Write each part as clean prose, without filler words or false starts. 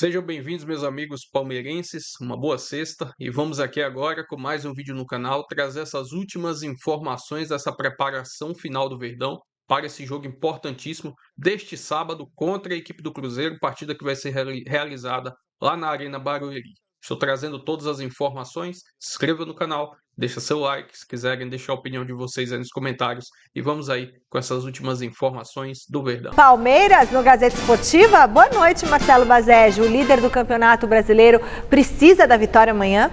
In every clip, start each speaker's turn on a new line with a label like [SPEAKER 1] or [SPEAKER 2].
[SPEAKER 1] Sejam bem-vindos, meus amigos palmeirenses, uma boa sexta e vamos aqui agora com mais um vídeo no canal trazer essas últimas informações dessa preparação final do Verdão para esse jogo importantíssimo deste sábado contra a equipe do Cruzeiro, partida que vai ser realizada lá na Arena Barueri. Estou trazendo todas as informações, se inscreva no canal, deixa seu like, se quiserem deixar a opinião de vocês aí nos comentários e vamos aí com essas últimas informações do Verdão.
[SPEAKER 2] Palmeiras no Gazeta Esportiva, boa noite Marcelo Bazege, o líder do Campeonato Brasileiro precisa da vitória amanhã?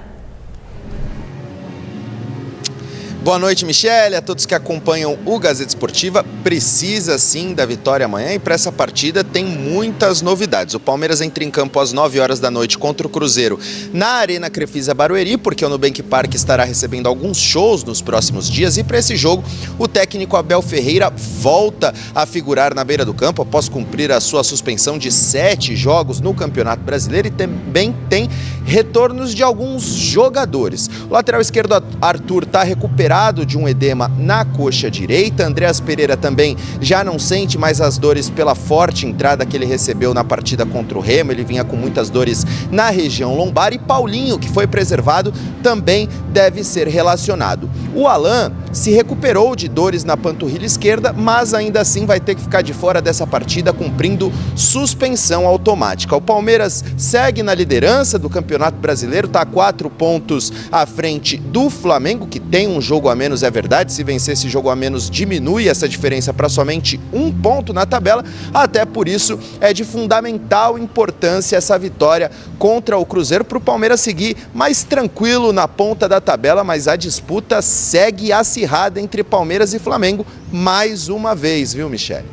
[SPEAKER 3] Boa noite, Michele, a todos que acompanham o Gazeta Esportiva. Precisa sim da vitória amanhã e para essa partida tem muitas novidades. O Palmeiras entra em campo às 9 horas da noite contra o Cruzeiro na Arena Crefisa Barueri, porque o Nubank Park estará recebendo alguns shows nos próximos dias e para esse jogo o técnico Abel Ferreira volta a figurar na beira do campo após cumprir a sua suspensão de 7 jogos no Campeonato Brasileiro e também tem retornos de alguns jogadores. O lateral esquerdo Arthur está recuperado de um edema na coxa direita. Andreas Pereira também já não sente mais as dores pela forte entrada que ele recebeu na partida contra o Remo. Ele vinha com muitas dores na região lombar e Paulinho, que foi preservado, também deve ser relacionado. O Alan se recuperou de dores na panturrilha esquerda, mas ainda assim vai ter que ficar de fora dessa partida cumprindo suspensão automática. O Palmeiras segue na liderança do Campeonato Brasileiro, está a 4 pontos à frente do Flamengo, que tem um jogo a menos, é verdade. Se vencer esse jogo a menos, diminui essa diferença para somente 1 ponto na tabela. Até por isso é de fundamental importância essa vitória contra o Cruzeiro para o Palmeiras seguir mais tranquilo na ponta da tabela, mas a disputa segue acirrada entre Palmeiras e Flamengo mais uma vez, viu, Michele?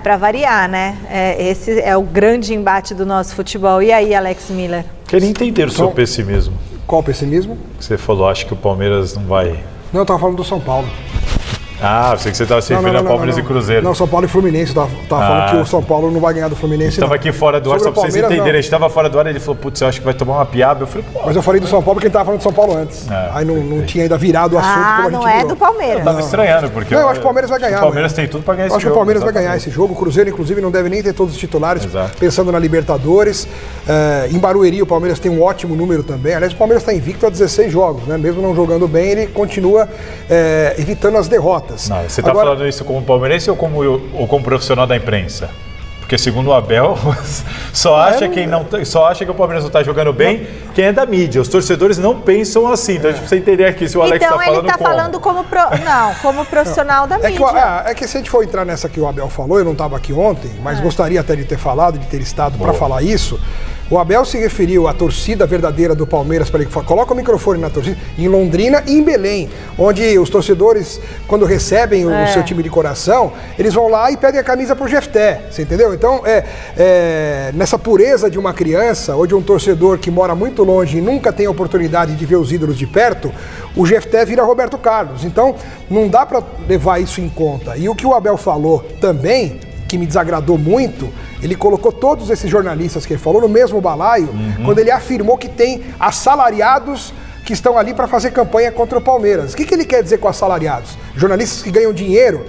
[SPEAKER 2] Para variar, né? Esse é o grande embate do nosso futebol. E aí, Alex Miller?
[SPEAKER 4] Queria entender o seu pessimismo.
[SPEAKER 5] Qual pessimismo?
[SPEAKER 4] Você falou, acho que o Palmeiras não vai...
[SPEAKER 5] Não, eu estava falando do São Paulo.
[SPEAKER 4] Ah, eu sei que você estava se referindo a Palmeiras e Cruzeiro.
[SPEAKER 5] Não, São Paulo e Fluminense. Eu estava falando que o São Paulo não vai ganhar do Fluminense.
[SPEAKER 4] Estava aqui fora do ar, só para vocês entenderem. A gente estava fora do ar e ele falou, putz, eu acho que vai tomar uma piaba. Eu falei, pô.
[SPEAKER 5] Mas eu falei do São Paulo porque ele estava falando do São Paulo antes. Aí não tinha ainda virado o assunto como a gente
[SPEAKER 2] não é
[SPEAKER 5] virou.
[SPEAKER 2] do Palmeiras.
[SPEAKER 4] Eu estava estranhando, porque...
[SPEAKER 5] Não, eu acho que o Palmeiras vai ganhar.
[SPEAKER 4] O Palmeiras tem tudo para ganhar esse jogo.
[SPEAKER 5] Eu acho que o Palmeiras vai ganhar esse jogo. O Cruzeiro, inclusive, não deve nem ter todos os titulares.
[SPEAKER 4] Exato.
[SPEAKER 5] Pensando na Libertadores. Em Barueri, o Palmeiras tem um ótimo número também. Aliás, o Palmeiras está invicto a 16 jogos, né? Mesmo não jogando bem, ele continua evitando as derrotas.
[SPEAKER 4] Não, você está falando isso como palmeirense ou como profissional da imprensa? Porque segundo o Abel, só acha que o Palmeiras não está jogando bem quem é da mídia. Os torcedores não pensam assim. Então a gente precisa entender aqui se o Alex está falando
[SPEAKER 2] então ele está falando como profissional da mídia.
[SPEAKER 5] É que se a gente for entrar nessa que o Abel falou, eu não estava aqui ontem, mas gostaria até de ter falado, de ter estado para falar isso. O Abel se referiu à torcida verdadeira do Palmeiras, para ele coloca o microfone na torcida, em Londrina e em Belém, onde os torcedores, quando recebem o seu time de coração, eles vão lá e pedem a camisa pro Jefté, você entendeu? Então, nessa pureza de uma criança ou de um torcedor que mora muito longe e nunca tem a oportunidade de ver os ídolos de perto, o Jefté vira Roberto Carlos. Então, não dá para levar isso em conta. E o que o Abel falou também, que me desagradou muito, ele colocou todos esses jornalistas que ele falou no mesmo balaio, quando ele afirmou que tem assalariados que estão ali para fazer campanha contra o Palmeiras. O que ele quer dizer com assalariados? Jornalistas que ganham dinheiro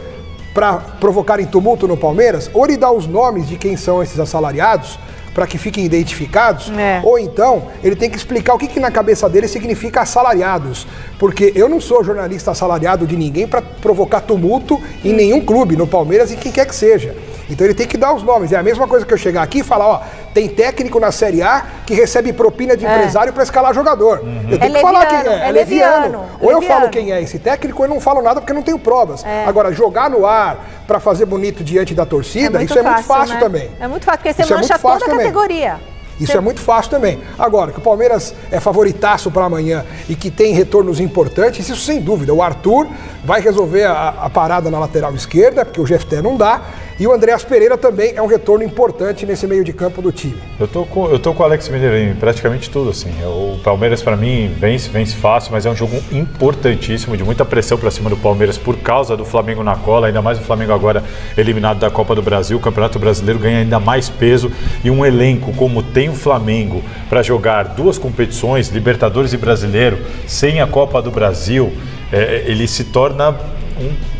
[SPEAKER 5] para provocarem tumulto no Palmeiras? Ou ele dá os nomes de quem são esses assalariados para que fiquem identificados, ou então ele tem que explicar o que na cabeça dele significa assalariados, porque eu não sou jornalista assalariado de ninguém para provocar tumulto em nenhum clube, no Palmeiras e quem quer que seja. Então ele tem que dar os nomes. É a mesma coisa que eu chegar aqui e falar, ó, tem técnico na Série A que recebe propina de empresário para escalar jogador. Eu tenho que falar quem é. É leviano. Ou eu falo quem é esse técnico, eu não falo nada porque não tenho provas. Agora, jogar no ar para fazer bonito diante da torcida, isso é muito fácil também.
[SPEAKER 2] É muito fácil, porque você mancha toda a categoria.
[SPEAKER 5] Isso é muito fácil também. Agora, que o Palmeiras é favoritaço para amanhã e que tem retornos importantes, isso sem dúvida. O Arthur vai resolver a parada na lateral esquerda, porque o Jefté não dá. E o Andreas Pereira também é um retorno importante nesse meio de campo do time.
[SPEAKER 4] Eu tô com o Alex Miller em praticamente tudo, assim. O Palmeiras, para mim, vence fácil, mas é um jogo importantíssimo, de muita pressão para cima do Palmeiras por causa do Flamengo na cola, ainda mais o Flamengo agora eliminado da Copa do Brasil. O Campeonato Brasileiro ganha ainda mais peso e um elenco como tem o Flamengo para jogar 2 competições, Libertadores e Brasileiro, sem a Copa do Brasil, ele se torna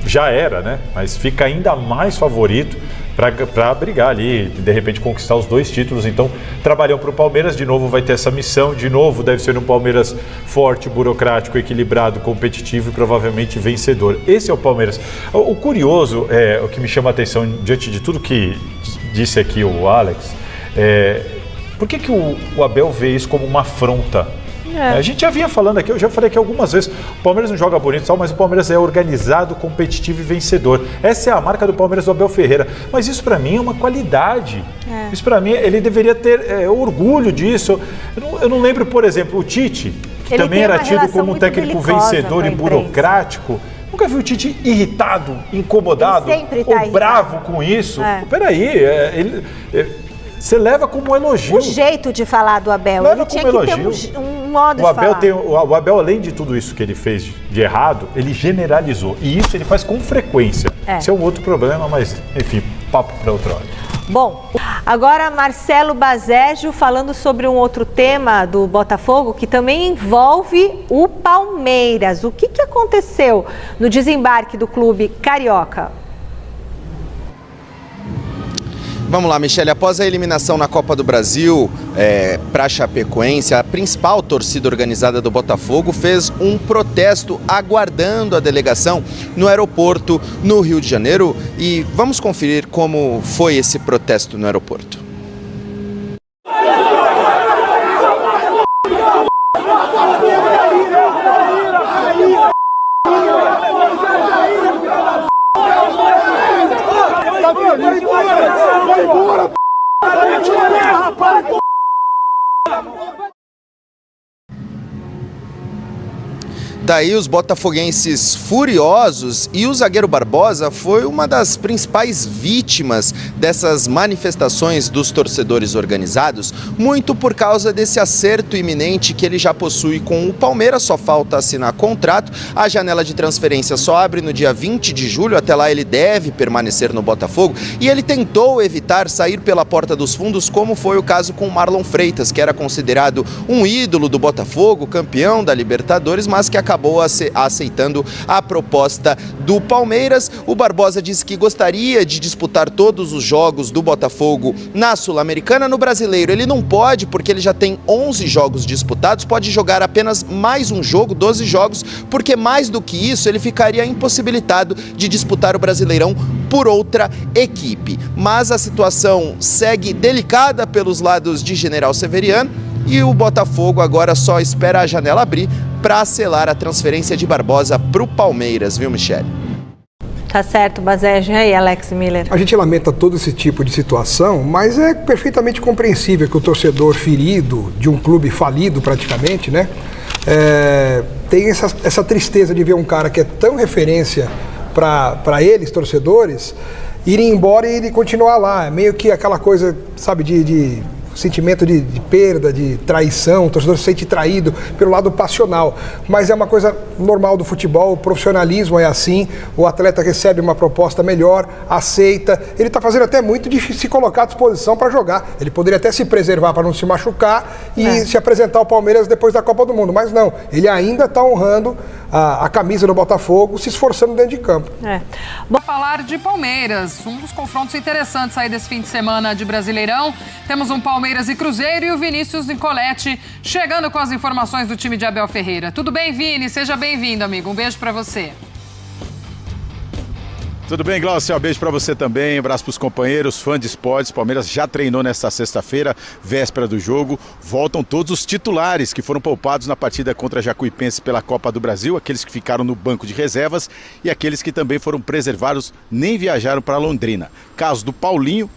[SPEAKER 4] já era, né? Mas fica ainda mais favorito para brigar ali, de repente conquistar os 2 títulos. Então, trabalham para o Palmeiras, de novo vai ter essa missão, de novo deve ser um Palmeiras forte, burocrático, equilibrado, competitivo e provavelmente vencedor. Esse é o Palmeiras. O curioso, o que me chama a atenção diante de tudo que disse aqui o Alex, por que o Abel vê isso como uma afronta? A gente já vinha falando aqui, eu já falei aqui algumas vezes, o Palmeiras não joga bonito e tal, mas o Palmeiras é organizado, competitivo e vencedor. Essa é a marca do Palmeiras do Abel Ferreira. Mas isso para mim é uma qualidade. Isso para mim, ele deveria ter orgulho disso. Eu não lembro, por exemplo, o Tite, que também era tido como um técnico vencedor e burocrático. Nunca vi o Tite irritado, incomodado ou bravo com isso. Peraí, você leva como um elogio.
[SPEAKER 2] O jeito de falar do Abel.
[SPEAKER 4] Leva
[SPEAKER 2] ele tinha que ter um modo de falar.
[SPEAKER 4] O Abel, além de tudo isso que ele fez de errado, ele generalizou. E isso ele faz com frequência. Esse é um outro problema, mas, enfim, papo para outra hora.
[SPEAKER 2] Bom, agora Marcelo Bazejo falando sobre um outro tema do Botafogo que também envolve o Palmeiras. O que aconteceu no desembarque do clube carioca?
[SPEAKER 3] Vamos lá, Michele, após a eliminação na Copa do Brasil para a Chapecoense, a principal torcida organizada do Botafogo fez um protesto aguardando a delegação no aeroporto no Rio de Janeiro e vamos conferir como foi esse protesto no aeroporto. Daí os botafoguenses furiosos e o zagueiro Barbosa foi uma das principais vítimas dessas manifestações dos torcedores organizados, muito por causa desse acerto iminente que ele já possui com o Palmeiras, só falta assinar contrato, a janela de transferência só abre no dia 20 de julho, até lá ele deve permanecer no Botafogo e ele tentou evitar sair pela porta dos fundos, como foi o caso com o Marlon Freitas, que era considerado um ídolo do Botafogo, campeão da Libertadores, mas que acabou aceitando a proposta do Palmeiras. O Barbosa disse que gostaria de disputar todos os jogos do Botafogo na Sul-Americana. No Brasileiro ele não pode, porque ele já tem 11 jogos disputados, pode jogar apenas mais um jogo, 12 jogos, porque mais do que isso ele ficaria impossibilitado de disputar o Brasileirão por outra equipe. Mas a situação segue delicada pelos lados de General Severiano e o Botafogo agora só espera a janela abrir para selar a transferência de Barbosa para o Palmeiras, viu, Michele?
[SPEAKER 2] Tá certo, Bazejo. E aí, Alex Miller?
[SPEAKER 5] A gente lamenta todo esse tipo de situação, mas é perfeitamente compreensível que o torcedor ferido de um clube falido praticamente, né, tem essa tristeza de ver um cara que é tão referência para eles, torcedores, irem embora e ele continuar lá. É meio que aquela coisa, sabe, de sentimento de perda, de traição, o torcedor se sente traído pelo lado passional, mas é uma coisa normal do futebol, o profissionalismo é assim, o atleta recebe uma proposta melhor, aceita, ele está fazendo até muito de se colocar à disposição para jogar, ele poderia até se preservar para não se machucar e se apresentar ao Palmeiras depois da Copa do Mundo, mas não, ele ainda está honrando a camisa do Botafogo, se esforçando dentro de campo.
[SPEAKER 6] Vou falar de Palmeiras, um dos confrontos interessantes aí desse fim de semana de Brasileirão. Temos um Palmeiras e Cruzeiro e o Vinícius Nicoletti chegando com as informações do time de Abel Ferreira. Tudo bem, Vini? Seja bem-vindo, amigo. Um beijo pra você.
[SPEAKER 7] Tudo bem, Glaucia? Um beijo para você também, um abraço para os companheiros, fã de esportes. Palmeiras já treinou nesta sexta-feira, véspera do jogo. Voltam todos os titulares que foram poupados na partida contra a Jacuipense pela Copa do Brasil, aqueles que ficaram no banco de reservas e aqueles que também foram preservados, nem viajaram para Londrina. Caso do Paulinho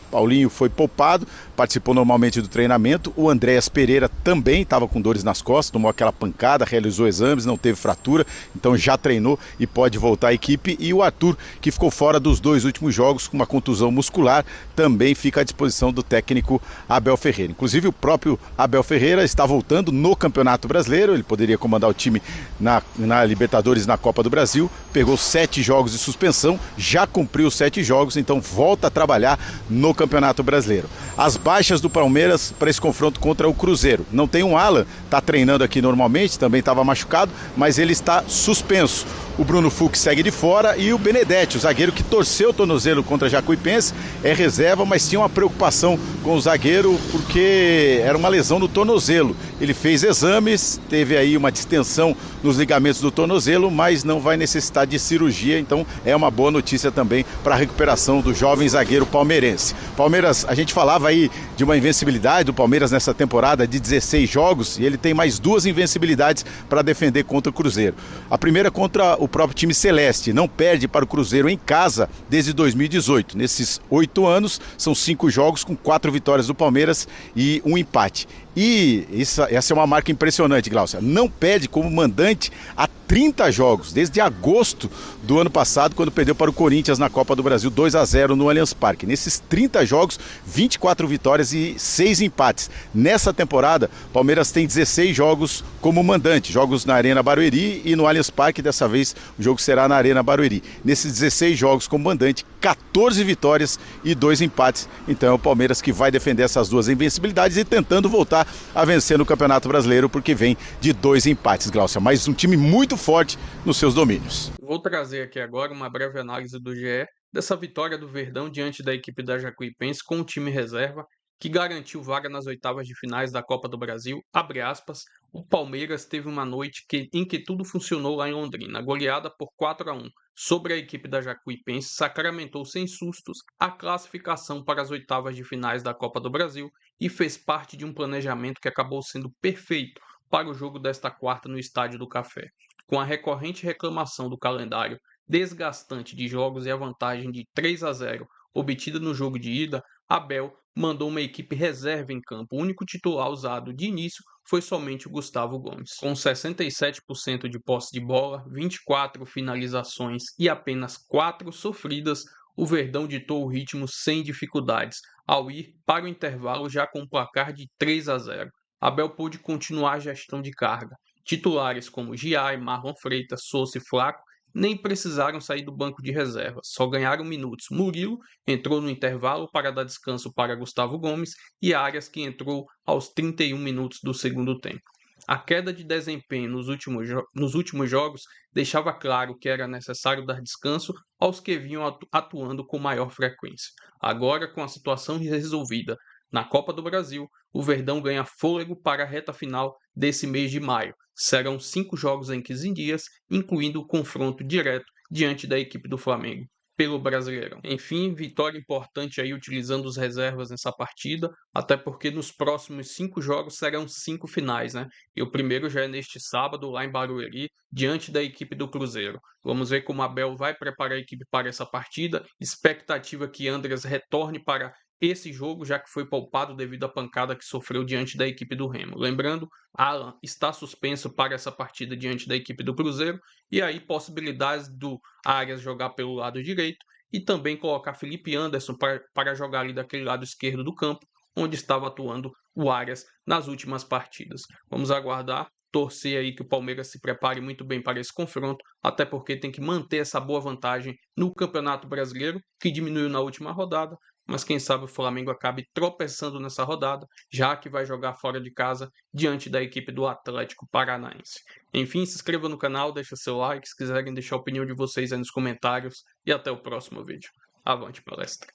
[SPEAKER 7] foi poupado, participou normalmente do treinamento. O Andréas Pereira também estava com dores nas costas, tomou aquela pancada, realizou exames, não teve fratura, então já treinou e pode voltar à equipe. E o Arthur, que ficou fora dos 2 últimos jogos com uma contusão muscular, também fica à disposição do técnico Abel Ferreira. Inclusive o próprio Abel Ferreira está voltando no Campeonato Brasileiro, ele poderia comandar o time na Libertadores, na Copa do Brasil, pegou 7 jogos de suspensão, já cumpriu 7 jogos, então volta a trabalhar no Campeonato Brasileiro. As baixas do Palmeiras para esse confronto contra o Cruzeiro. Não tem um Alan, está treinando aqui normalmente, também estava machucado, mas ele está suspenso. O Bruno Fux segue de fora e o Benedetti, o zagueiro que torceu o tornozelo contra a Jacuipense, é reserva, mas tinha uma preocupação com o zagueiro porque era uma lesão no tornozelo. Ele fez exames, teve aí uma distensão nos ligamentos do tornozelo, mas não vai necessitar de cirurgia, então é uma boa notícia também para a recuperação do jovem zagueiro palmeirense. Palmeiras, a gente falava aí de uma invencibilidade do Palmeiras nessa temporada de 16 jogos e ele tem mais 2 invencibilidades para defender contra o Cruzeiro. A primeira contra o próprio time celeste, não perde para o Cruzeiro em casa desde 2018. Nesses 8 anos, são 5 jogos com 4 vitórias do Palmeiras e 1 empate. E essa é uma marca impressionante, Glaucia. Não perde como mandante há 30 jogos, desde agosto do ano passado, quando perdeu para o Corinthians na Copa do Brasil 2-0 no Allianz Parque. Nesses 30 jogos, 24 vitórias e 6 empates. Nessa temporada, Palmeiras tem 16 jogos como mandante, jogos na Arena Barueri e no Allianz Parque. Dessa vez o jogo será na Arena Barueri. Nesses 16 jogos como mandante, 14 vitórias e 2 empates. Então é o Palmeiras que vai defender essas 2 invencibilidades e tentando voltar a vencer no Campeonato Brasileiro, porque vem de 2 empates, Glaucia. Mas um time muito forte nos seus domínios.
[SPEAKER 1] Vou trazer aqui agora uma breve análise do GE dessa vitória do Verdão diante da equipe da Jacuipense com o time reserva, que garantiu vaga nas oitavas de finais da Copa do Brasil. Abre aspas, o Palmeiras teve uma noite em que tudo funcionou lá em Londrina. Goleada por 4-1 sobre a equipe da Jacuipense sacramentou sem sustos a classificação para as oitavas de finais da Copa do Brasil e fez parte de um planejamento que acabou sendo perfeito para o jogo desta quarta no Estádio do Café. Com a recorrente reclamação do calendário desgastante de jogos e a vantagem de 3-0 obtida no jogo de ida, Abel mandou uma equipe reserva em campo. O único titular usado de início foi somente o Gustavo Gomes. Com 67% de posse de bola, 24 finalizações e apenas 4 sofridas, o Verdão ditou o ritmo sem dificuldades, ao ir para o intervalo já com um placar de 3-0. Abel pôde continuar a gestão de carga. Titulares como Giai, Marlon Freitas, Souza e Flaco nem precisaram sair do banco de reservas, só ganharam minutos. Murilo entrou no intervalo para dar descanso para Gustavo Gomes e Arias, que entrou aos 31 minutos do segundo tempo. A queda de desempenho nos últimos jogos deixava claro que era necessário dar descanso aos que vinham atuando com maior frequência. Agora, com a situação resolvida na Copa do Brasil, o Verdão ganha fôlego para a reta final desse mês de maio. Serão 5 jogos em 15 dias, incluindo o confronto direto diante da equipe do Flamengo pelo Brasileirão. Enfim, vitória importante aí utilizando os reservas nessa partida, até porque nos próximos 5 jogos serão 5 finais, né? E o primeiro já é neste sábado, lá em Barueri, diante da equipe do Cruzeiro. Vamos ver como Abel vai preparar a equipe para essa partida. Expectativa que Andreas retorne para esse jogo, já que foi poupado devido à pancada que sofreu diante da equipe do Remo. Lembrando, Alan está suspenso para essa partida diante da equipe do Cruzeiro, e aí possibilidades do Arias jogar pelo lado direito e também colocar Felipe Anderson para jogar ali daquele lado esquerdo do campo, onde estava atuando o Arias nas últimas partidas. Vamos aguardar, torcer aí que o Palmeiras se prepare muito bem para esse confronto, até porque tem que manter essa boa vantagem no Campeonato Brasileiro, que diminuiu na última rodada, mas quem sabe o Flamengo acabe tropeçando nessa rodada, já que vai jogar fora de casa diante da equipe do Atlético Paranaense. Enfim, se inscreva no canal, deixa seu like, se quiserem deixar a opinião de vocês aí nos comentários e até o próximo vídeo. Avante palestra!